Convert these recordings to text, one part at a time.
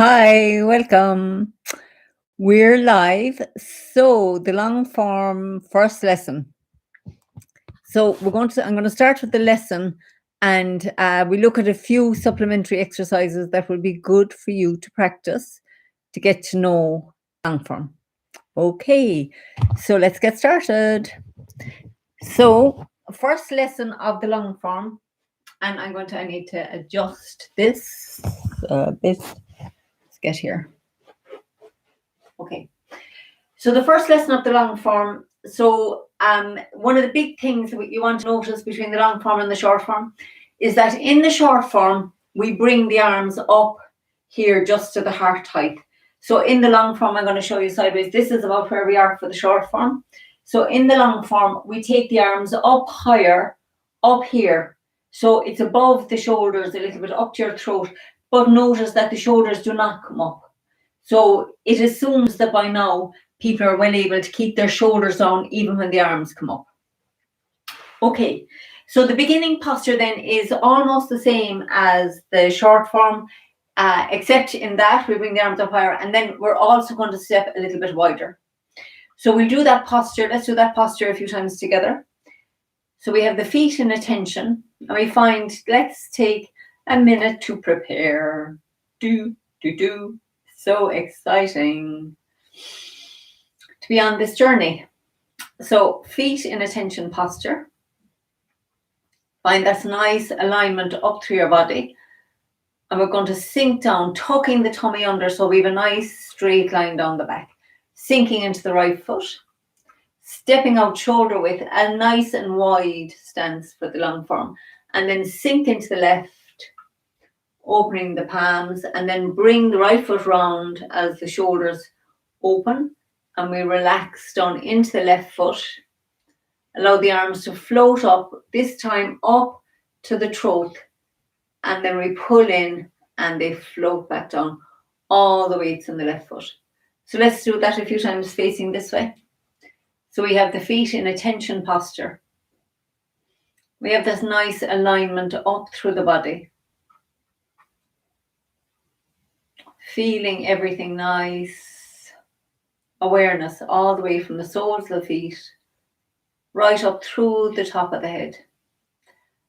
Hi, welcome. We're live. So the long form first lesson. So I'm going to start with the lesson, and we look at a few supplementary exercises that will be good for you to practice to get to know long form. Okay, so let's get started. So first lesson of the long form, and I need to adjust this bit. Let's get here. Okay. So the first lesson of the long form. So one of the big things that you want to notice between the long form and the short form is that in the short form, we bring the arms up here just to the heart height. So in the long form, I'm going to show you sideways. This is about where we are for the short form. So in the long form, we take the arms up higher, up here. So it's above the shoulders, a little bit up to your throat. But notice that the shoulders do not come up. So it assumes that by now, people are well able to keep their shoulders down even when the arms come up. Okay, so the beginning posture then is almost the same as the short form, except in that we bring the arms up higher, and then we're also going to step a little bit wider. So we'll do that posture. Let's do that posture a few times together. So we have the feet in attention, and we find, let's take a minute to prepare. So exciting to be on this journey. So feet in attention posture. Find that nice alignment up through your body. And we're going to sink down, tucking the tummy under so we have a nice straight line down the back. Sinking into the right foot. Stepping out shoulder width, a nice and wide stance for the long form. And then sink into the left, opening the palms, and then bring the right foot round as the shoulders open. And we relax down into the left foot. Allow the arms to float up, this time up to the throat. And then we pull in and they float back down. All the weights in the left foot. So let's do that a few times facing this way. So we have the feet in attention posture. We have this nice alignment up through the body. Feeling everything nice. Awareness all the way from the soles of the feet, right up through the top of the head.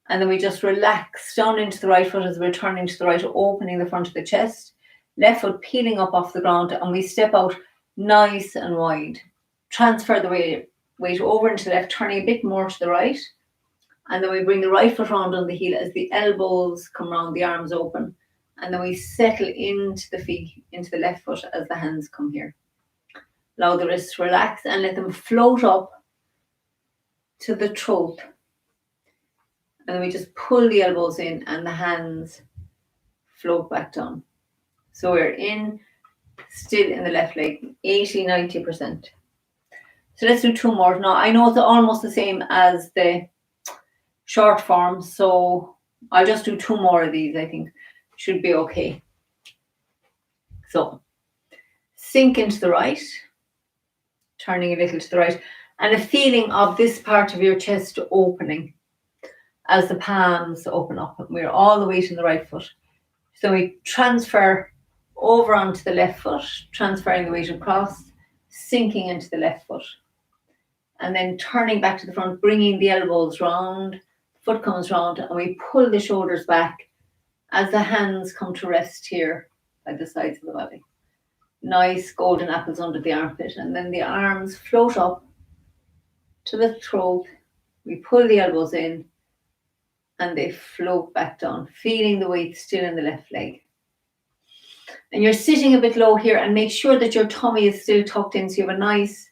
And then we just relax down into the right foot as we're turning to the right, opening the front of the chest. Left foot peeling up off the ground, and we step out nice and wide. Transfer the weight over into the left, turning a bit more to the right. And then we bring the right foot round on the heel as the elbows come round, the arms open. And then we settle into the feet, into the left foot as the hands come here. Allow the wrists to relax and let them float up to the throat. And then we just pull the elbows in and the hands float back down. So we're in, still in the left leg, 80-90%. So let's do two more. Now, I know it's almost the same as the short form, so I'll just do two more of these, I think. Should be okay. So, sink into the right, turning a little to the right, and a feeling of this part of your chest opening as the palms open up. We're all the weight in the right foot. So we transfer over onto the left foot, transferring the weight across, sinking into the left foot. And then turning back to the front, bringing the elbows round, foot comes round, and we pull the shoulders back as the hands come to rest here by the sides of the body. Nice golden apples under the armpit, and then the arms float up to the throat. We pull the elbows in, and they float back down, feeling the weight still in the left leg. And you're sitting a bit low here, and make sure that your tummy is still tucked in, so you have a nice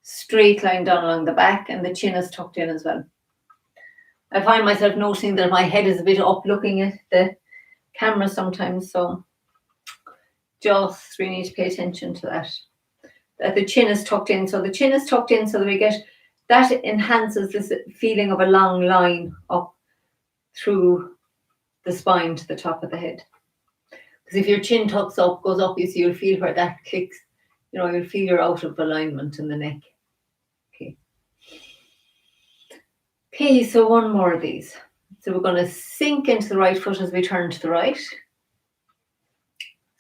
straight line down along the back, and the chin is tucked in as well. I find myself noticing that my head is a bit up looking at the camera sometimes, so just we need to pay attention to that the chin is tucked in. So the chin is tucked in so that we get, that enhances this feeling of a long line up through the spine to the top of the head. Because if your chin tucks up, goes up, you'll feel where that clicks, you'll feel you're out of alignment in the neck. Okay, so one more of these. So we're going to sink into the right foot as we turn to the right.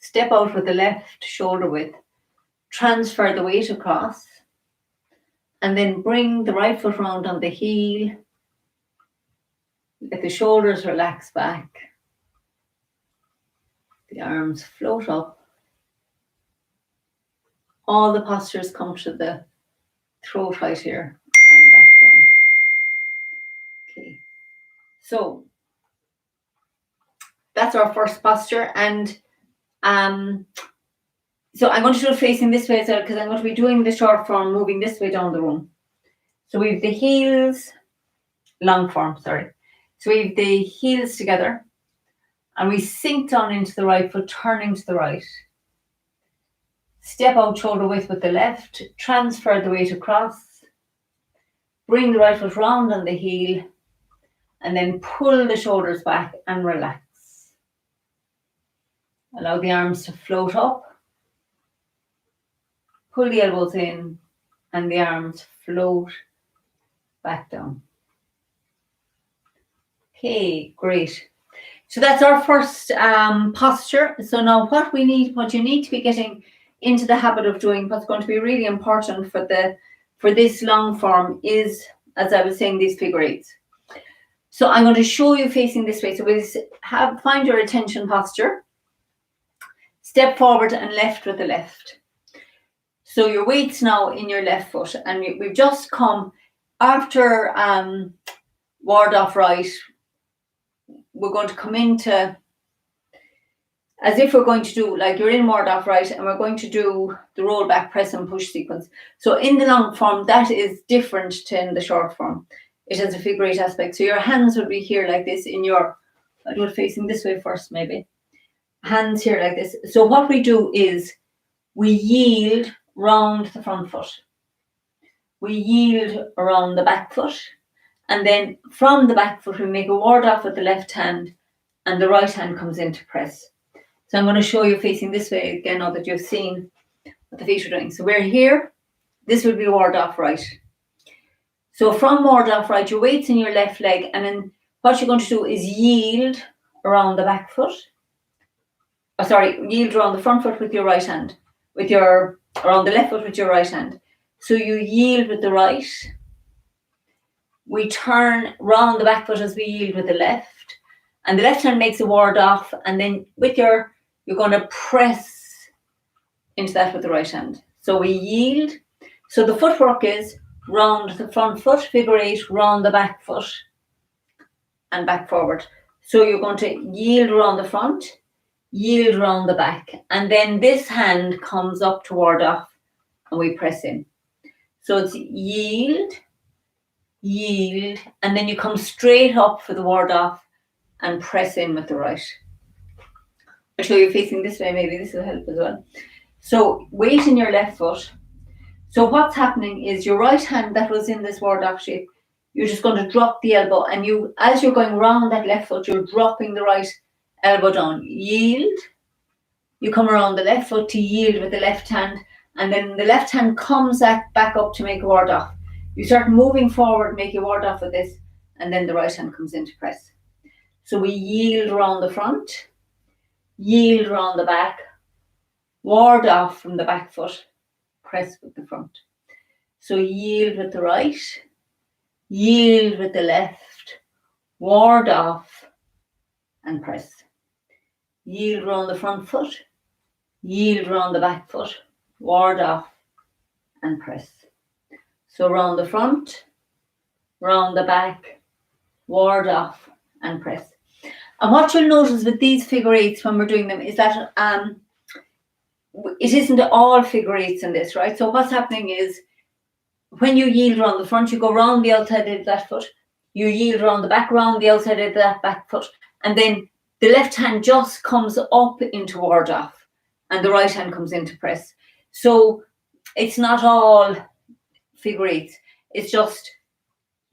Step out with the left shoulder width. Transfer the weight across. And then bring the right foot round on the heel. Let the shoulders relax back. The arms float up. All the postures come to the throat height here and back down. Okay, so that's our first posture, and so I'm going to do it facing this way as well, because I'm going to be doing the short form, moving this way down the room. So we have the heels, long form, sorry. So we have the heels together, and we sink down into the right foot, turning to the right. Step out shoulder width with the left, transfer the weight across, bring the right foot round on the heel, and then pull the shoulders back and relax. Allow the arms to float up, pull the elbows in, and the arms float back down. Okay, great. So that's our first posture. So now what you need to be getting into the habit of doing, what's going to be really important for this long form is, as I was saying, these figure eights. So I'm going to show you facing this way. So find your attention posture. Step forward and left with the left. So your weight's now in your left foot, and we've just come after ward off right. We're going to come into, as if we're going to do, like you're in ward off right, and we're going to do the roll back, press and push sequence. So in the long form, that is different to in the short form. It has a figure eight aspect. So your hands would be here like this I'll do it facing this way first maybe. Hands here like this. So what we do is we yield round the front foot. We yield around the back foot. And then from the back foot, we make a ward off with the left hand, and the right hand comes into press. So I'm going to show you facing this way again, now that you've seen what the feet are doing. So we're here. This will be ward off right. So from ward off right, your weight's in your left leg, and then what you're going to do is yield around the back foot. Yield around the front foot with your right hand, around the left foot with your right hand. So you yield with the right. We turn round the back foot as we yield with the left, and the left hand makes a ward off, and then you're going to press into that with the right hand. So we yield. So the footwork is round the front foot, figure eight, round the back foot, and back forward. So you're going to yield around the front, yield around the back, and then this hand comes up to ward off, and we press in. So it's yield, yield, and then you come straight up for the ward off and press in with the right. I'll show you facing this way, maybe this will help as well. So weight in your left foot. So what's happening is your right hand that was in this ward off shape, you're just going to drop the elbow, and as you're going round that left foot, you're dropping the right elbow down. Yield. You come around the left foot to yield with the left hand, and then the left hand comes back up to make a ward off. You start moving forward, make a ward off with this, and then the right hand comes into press. So we yield around the front, yield around the back, ward off from the back foot, press with the front. So yield with the right, yield with the left, ward off, and press. Yield around the front foot, yield around the back foot, ward off, and press. So round the front, round the back, ward off, and press. And what you'll notice with these figure eights when we're doing them is that it isn't all figure eights in this, right? So what's happening is when you yield around the front, you go round the outside of that foot, you yield around the back, round the outside of that back foot, and then the left hand just comes up into ward off, and the right hand comes into press. So it's not all figure eights. It's just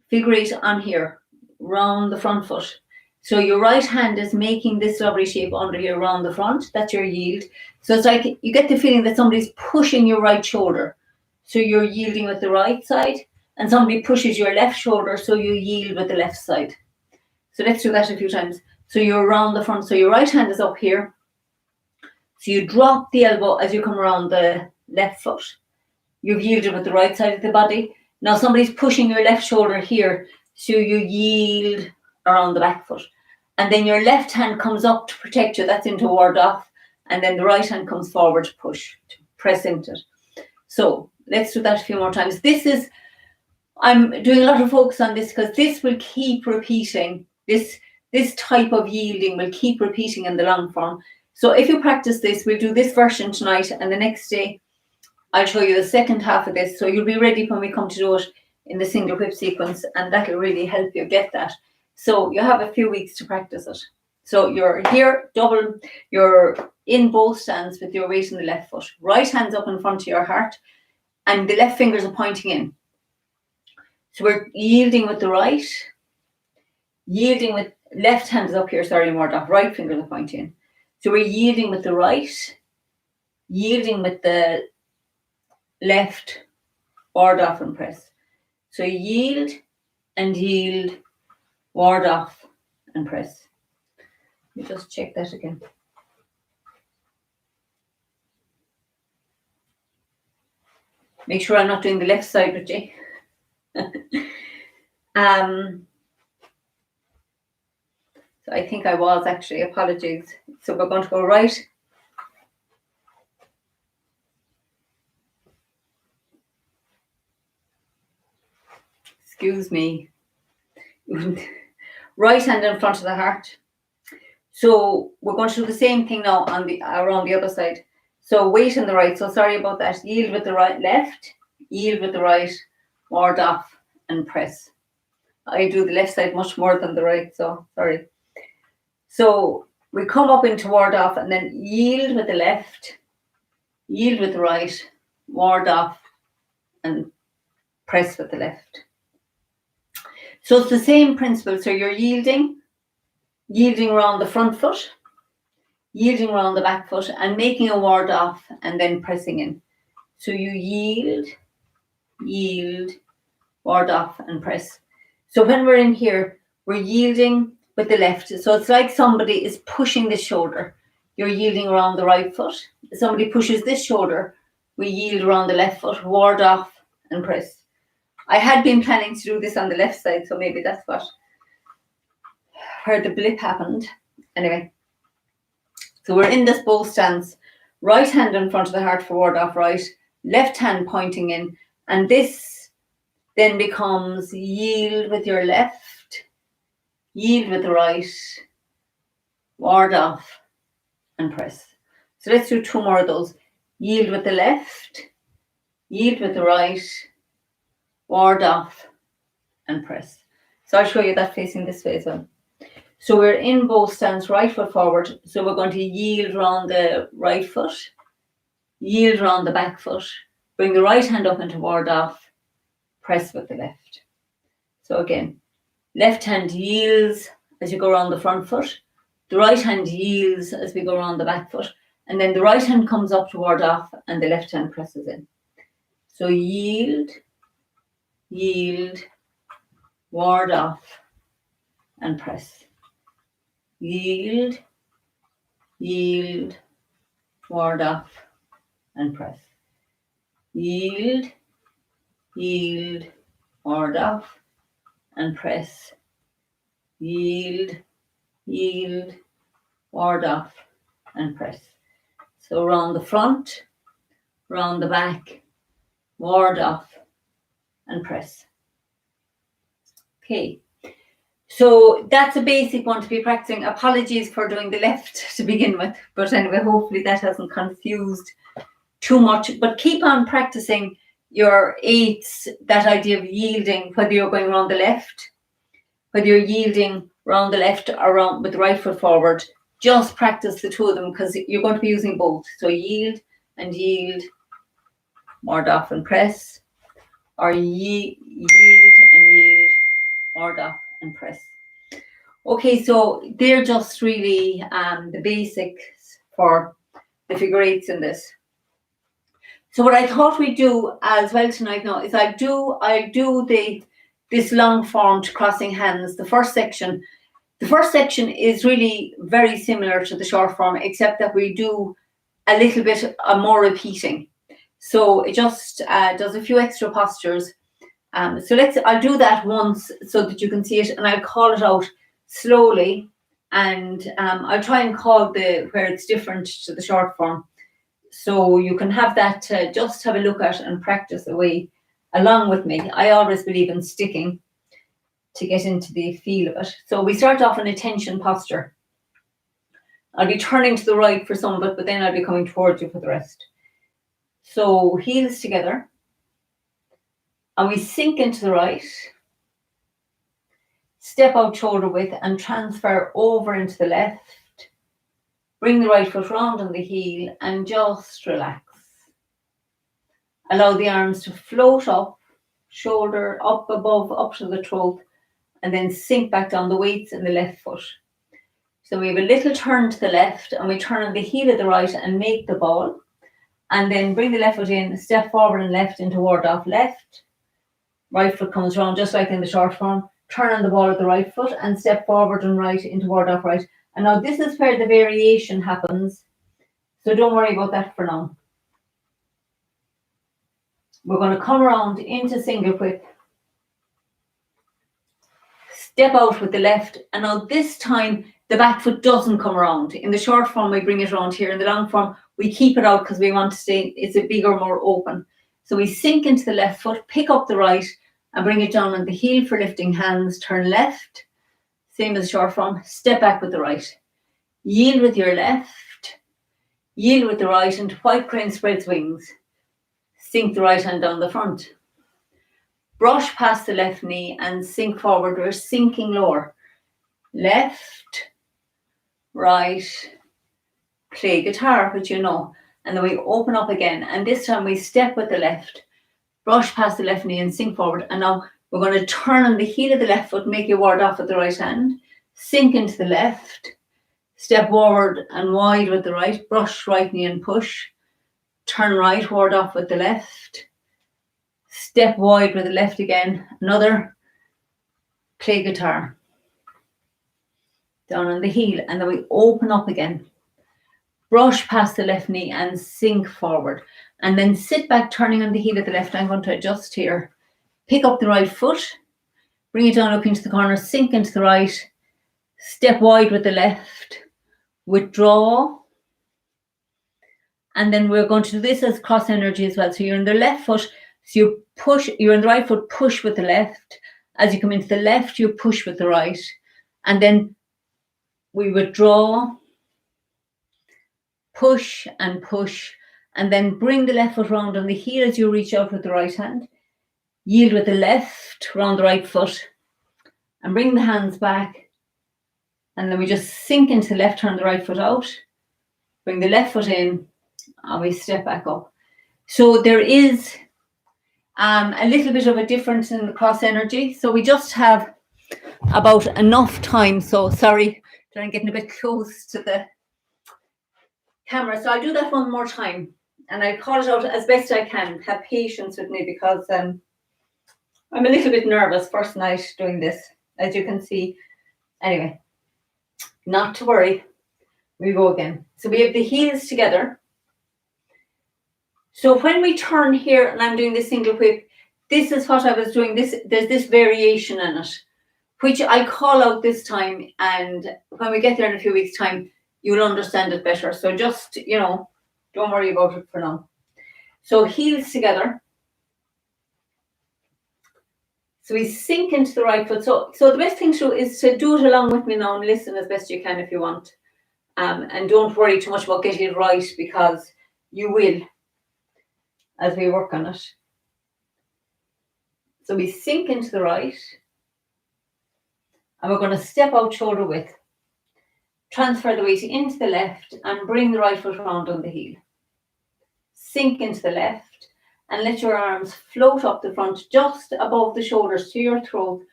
figure eight on here, round the front foot. So your right hand is making this lovely shape under here around the front. That's your yield. So it's like you get the feeling that somebody's pushing your right shoulder. So you're yielding with the right side, and somebody pushes your left shoulder, so you yield with the left side. So let's do that a few times. So you're around the front. So your right hand is up here. So you drop the elbow as you come around the left foot. You've yielded with the right side of the body. Now somebody's pushing your left shoulder here, so you yield around the back foot. And then your left hand comes up to protect you. That's into ward off. And then the right hand comes forward to push, to press into it. So let's do that a few more times. I'm doing a lot of focus on this because this will keep repeating. This type of yielding will keep repeating in the long form. So if you practice this, we'll do this version tonight, and the next day I'll show you the second half of this. So you'll be ready when we come to do it in the single whip sequence, and that'll really help you get that. So you have a few weeks to practice it. So you're here, you're in both stands with your weight in the left foot. Right hand's up in front of your heart, and the left fingers are pointing in. So we're yielding with the right, yielding with left hand is up here, sorry, more off, right fingers are pointing in. So we're yielding with the right, yielding with the left, ward off and press. So yield and yield, ward off and press. Let me just check that again. Make sure I'm not doing the left side with you. So I think I was actually, apologies. So we're going to go right. Excuse me. Right hand in front of the heart. So we're going to do the same thing now on around the other side. So weight on the right. So sorry about that. Yield with the right, left, yield with the right, ward off and press. I do the left side much more than the right, so sorry. So we come up into ward off and then yield with the left, yield with the right, ward off and press with the left. So it's the same principle. So you're yielding around the front foot, yielding around the back foot and making a ward off and then pressing in. So you yield, ward off and press. So when we're in here, we're yielding with the left. So it's like somebody is pushing this shoulder. You're yielding around the right foot. If somebody pushes this shoulder, we yield around the left foot, ward off and press. I had been planning to do this on the left side, so maybe that's where the blip happened. Anyway, so we're in this bow stance. Right hand in front of the heart for ward off right, left hand pointing in, and this then becomes yield with your left, yield with the right, ward off and press. So let's do two more of those. Yield with the left, yield with the right, ward off and press. So I'll show you that facing this way as well. So we're in both stance, right foot forward. So we're going to yield around the right foot, yield around the back foot, bring the right hand up into ward off, press with the left. So again, left hand yields as you go around the front foot, the right hand yields as we go around the back foot, and then the right hand comes up to ward off and the left hand presses in. So yield, ward off and press. Yield, ward off and press. Yield, ward off and press. Yield, ward off and press. So round the front, round the back, ward off and press. Okay. So that's a basic one to be practicing. Apologies for doing the left to begin with, but anyway, hopefully that hasn't confused too much. But keep on practicing your eights, that idea of yielding, whether you're going around the left, whether you're yielding around the left or around with the right foot forward. Just practice the two of them because you're going to be using both. So yield, ward off and press, or yield, ward off and press. Okay, so they're just really the basics for the figure eights in this. So what I thought we'd do as well tonight now is I'll do this long form to crossing hands, the first section. The first section is really very similar to the short form, except that we do a little bit more repeating. So it just does a few extra postures. So I'll do that once so that you can see it, and I'll call it out slowly, and I'll try and call where it's different to the short form, so you can have that to just have a look at and practice away along with me. I always believe in sticking to get into the feel of it. So we start off in attention posture. I'll be turning to the right for some of it, but then I'll be coming towards you for the rest. So heels together, and we sink into the right, step out shoulder width and transfer over into the left. Bring the right foot round on the heel and just relax. Allow the arms to float up, shoulder up above, up to the throat, and then sink back down, the weights in the left foot. So we have a little turn to the left, and we turn on the heel of the right and make the ball. And then bring the left foot in, step forward and left into ward off left. Right foot comes round just like in the short form. Turn on the ball of the right foot and step forward and right into ward off right. And now this is where the variation happens. So don't worry about that for now. We're going to come around into single whip. Step out with the left. And now this time the back foot doesn't come around. In the short form, we bring it around here. In the long form, we keep it out because we want to stay, it's a bigger, more open. So we sink into the left foot, pick up the right, and bring it down on the heel for lifting hands. Turn left, same as short form. Step back with the right. Yield with your left. Yield with the right, and white crane spreads wings. Sink the right hand down the front. Brush past the left knee and sink forward. We're sinking lower. Left, right, play guitar, which you know. And then we open up again. And this time we step with the left, brush past the left knee and sink forward. And now we're going to turn on the heel of the left foot, make your ward off with the right hand, sink into the left, step forward and wide with the right, brush right knee and push, turn right, ward off with the left, step wide with the left again, another, play guitar. Down on the heel, and then we open up again. Brush past the left knee and sink forward. And then sit back, turning on the heel of the left. I'm going to adjust here. Pick up the right foot. Bring it down up into the corner. Sink into the right. Step wide with the left. Withdraw. And then we're going to do this as cross energy as well. So you're in the left foot. So you push, you're in the right foot, push with the left. As you come into the left, you push with the right. And then we withdraw, push and push, and then bring the left foot round on the heel as you reach out with the right hand. Yield with the left, round the right foot, and bring the hands back. And then we just sink into the left, turn the right foot out, bring the left foot in, and we step back up. So there is a little bit of a difference in the cross energy. So we just have about enough time. So sorry, I'm getting a bit close to the camera. So I'll do that one more time and I'll call it out as best I can. Have patience with me because I'm a little bit nervous first night doing this, as you can see. Anyway, not to worry. We go again. So we have the heels together. So when we turn here and I'm doing the single whip, this is what I was doing. There's this variation in it, which I'll call out this time, and when we get there in a few weeks' time, you'll understand it better. So just, don't worry about it for now. So heels together. So we sink into the right foot. So the best thing to do is to do it along with me now and listen as best you can if you want. And don't worry too much about getting it right, because you will as we work on it. So we sink into the right. And we're going to step out shoulder width. Transfer the weight into the left and bring the right foot round on the heel. Sink into the left and let your arms float up the front just above the shoulders to your throat.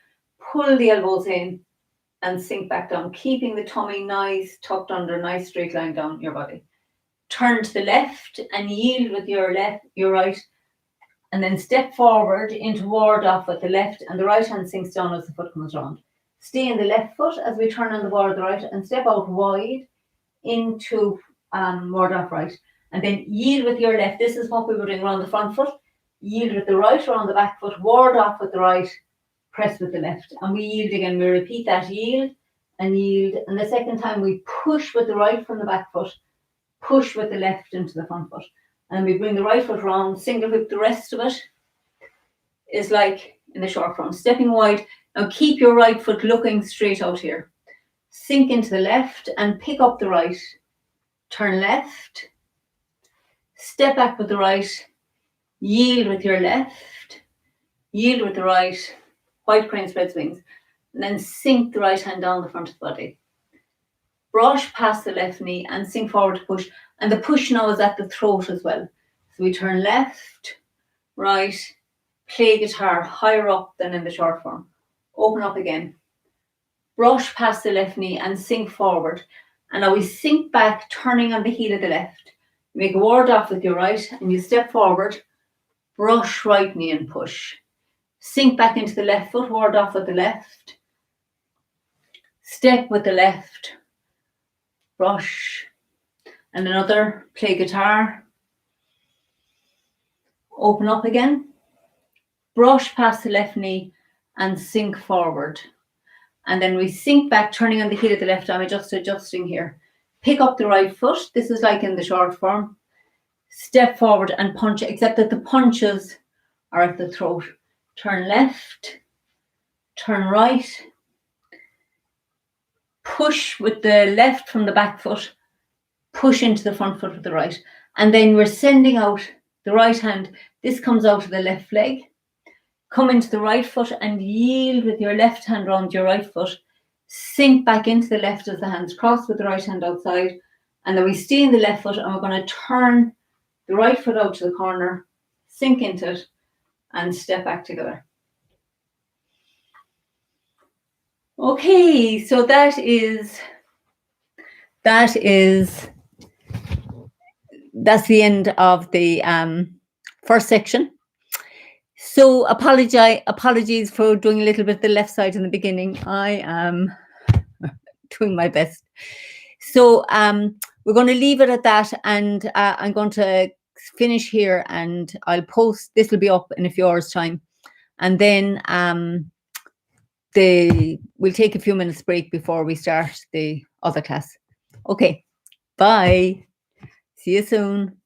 Pull the elbows in and sink back down, keeping the tummy nice tucked under, nice straight line down your body. Turn to the left and yield with your right, and then step forward into ward off with the left, and the right hand sinks down as the foot comes round. Stay in the left foot as we turn on the ward of the right and step out wide into ward off right. and then yield with your left. This is what we were doing around the front foot. Yield with the right around the back foot, ward off with the right, press with the left, and we yield again. We repeat that, yield and yield, and the second time we push with the right from the back foot, push with the left into the front foot, and we bring the right foot round, single whip. The rest of it is like in the short form, stepping wide. Now keep your right foot looking straight out here. Sink into the left and pick up the right. Turn left, step back with the right, yield with your left, yield with the right, white crane spreads wings, and then sink the right hand down the front of the body. Brush past the left knee and sink forward to push. And the push now is at the throat as well. So we turn left, right, play guitar higher up than in the short form. Open up again. Brush past the left knee and sink forward. And now we sink back, turning on the heel of the left. Make a ward off with your right and you step forward, brush right knee and push. Sink back into the left foot, ward off with the left. Step with the left, brush. And another, play guitar. Open up again. Brush past the left knee and sink forward. And then we sink back, turning on the heel of the left. I'm just adjusting here. Pick up the right foot. This is like in the short form. Step forward and punch, except that the punches are at the throat. Turn left, turn right. Push with the left from the back foot. Push into the front foot with the right. And then we're sending out the right hand. This comes out of the left leg. Come into the right foot and yield with your left hand around your right foot. Sink back into the left as the hands cross with the right hand outside. And then we stay in the left foot and we're going to turn the right foot out to the corner, sink into it, and step back together. Okay, so that's the end of the first section. So apologies for doing a little bit the left side in the beginning. I am doing my best. So we're going to leave it at that, and I'm going to finish here, and I'll post. This will be up in a few hours' time, and then we'll take a few minutes break before we start the other class. Okay, bye. See you soon.